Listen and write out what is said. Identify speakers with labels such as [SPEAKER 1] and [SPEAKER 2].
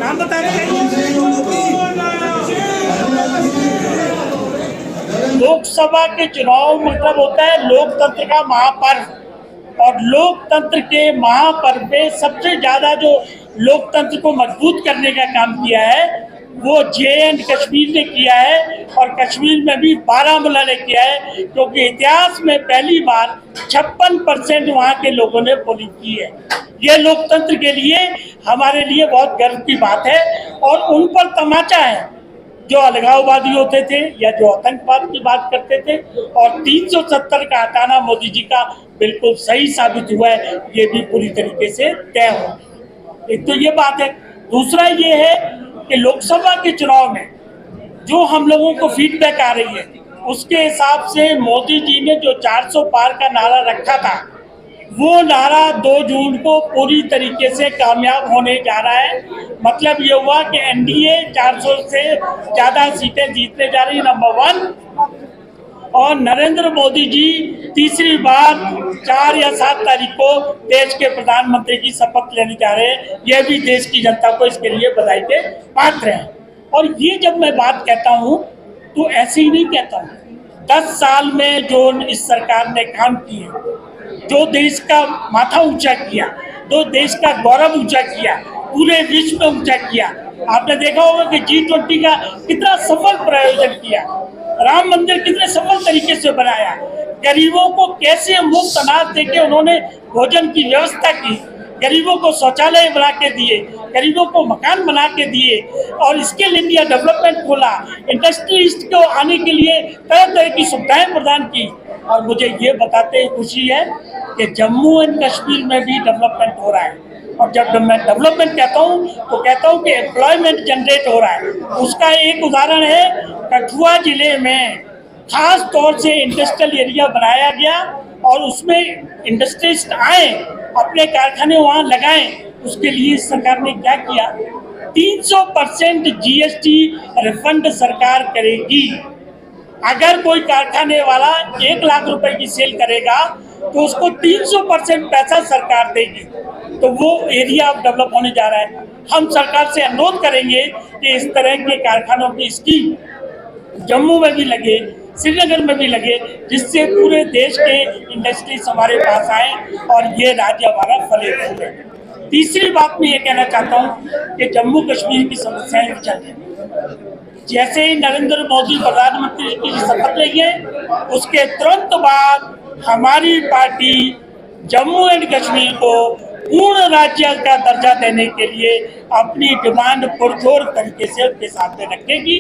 [SPEAKER 1] नाम बताएं। लोकसभा के चुनाव मतलब होता है लोकतंत्र का महापर्व, और लोकतंत्र के महापर्व पे सबसे ज्यादा जो लोकतंत्र को मजबूत करने का काम किया है वो जे.एंड.कश्मीर ने किया है, और कश्मीर में भी बारामूला ने किया है, क्योंकि इतिहास में पहली बार 56% वहाँ के लोगों ने पोलिंग की है। ये लोकतंत्र के लिए हमारे लिए बहुत गर्व की बात है, और उन पर तमाचा है जो अलगाववादी होते थे या जो आतंकवाद की बात करते थे, और 370 का हटाना मोदी जी का बिल्कुल सही साबित हुआ है, ये भी पूरी तरीके से तय हो। एक तो ये बात है। दूसरा ये है कि लोकसभा के चुनाव में जो हम लोगों को फीडबैक आ रही है उसके हिसाब से मोदी जी ने जो 400 पार का नारा रखा था वो नारा 2 जून को पूरी तरीके से कामयाब होने जा रहा है। मतलब ये हुआ कि एनडीए 400 से ज्यादा सीटें जीतने जा रही है, नंबर 1। और नरेंद्र मोदी जी तीसरी बार 4 या 7 तारीख को देश के प्रधानमंत्री की शपथ लेने जा रहे हैं। यह भी देश की जनता को इसके लिए बधाई के पात्र हैं। और ये जब मैं बात कहता हूँ तो ऐसे ही नहीं कहता हूँ। 10 साल में जो इस सरकार ने काम किए, जो देश का माथा ऊंचा किया, जो देश का गौरव ऊंचा किया, पूरे विश्व में ऊंचा किया। आपने देखा होगा कि G20 का कितना सफल प्रायोजन किया, राम मंदिर कितने सफल तरीके से बनाया, गरीबों को कैसे मुफ्त अनाज देके उन्होंने भोजन की व्यवस्था की, गरीबों को शौचालय बना के दिए, गरीबों को मकान बना के दिए, और स्किल इंडिया डेवलपमेंट खोला, इंडस्ट्रीज को आने के लिए तरह तरह की सुविधाएं प्रदान की। और मुझे ये बताते खुशी है कि जम्मू एंड कश्मीर में भी डेवलपमेंट हो रहा है। और जब मैं डेवलपमेंट कहता हूँ तो कहता हूँ कि एम्प्लॉयमेंट जनरेट हो रहा है। उसका एक उदाहरण है, कठुआ जिले में खास तौर से इंडस्ट्रियल एरिया बनाया गया, और उसमें इंडस्ट्रिस्ट आए, अपने कारखाने वहाँ लगाएं। उसके लिए सरकार ने क्या किया, 300% जीएसटी रिफंड सरकार करेगी। अगर कोई कारखाने वाला 1 लाख रुपए की सेल करेगा तो उसको 300% पैसा सरकार देगी। तो वो एरिया अब डेवलप होने जा रहा है। हम सरकार से अनुरोध करेंगे कि इस तरह के कारखानों की स्कीम जम्मू में भी लगे, श्रीनगर में भी लगे, जिससे पूरे देश के इंडस्ट्रीज हमारे पास आए और ये राज्य हमारा फले फूले। तीसरी बात मैं ये कहना चाहता हूँ कि जम्मू कश्मीर की समस्याएं चल रही हैं। जैसे ही नरेंद्र मोदी प्रधानमंत्री की शपथ लेंगे उसके तुरंत बाद हमारी पार्टी जम्मू एंड कश्मीर को पूर्ण राज्य का दर्जा देने के लिए अपनी डिमांड पुरजोर तरीके से उनके सामने रखेगी।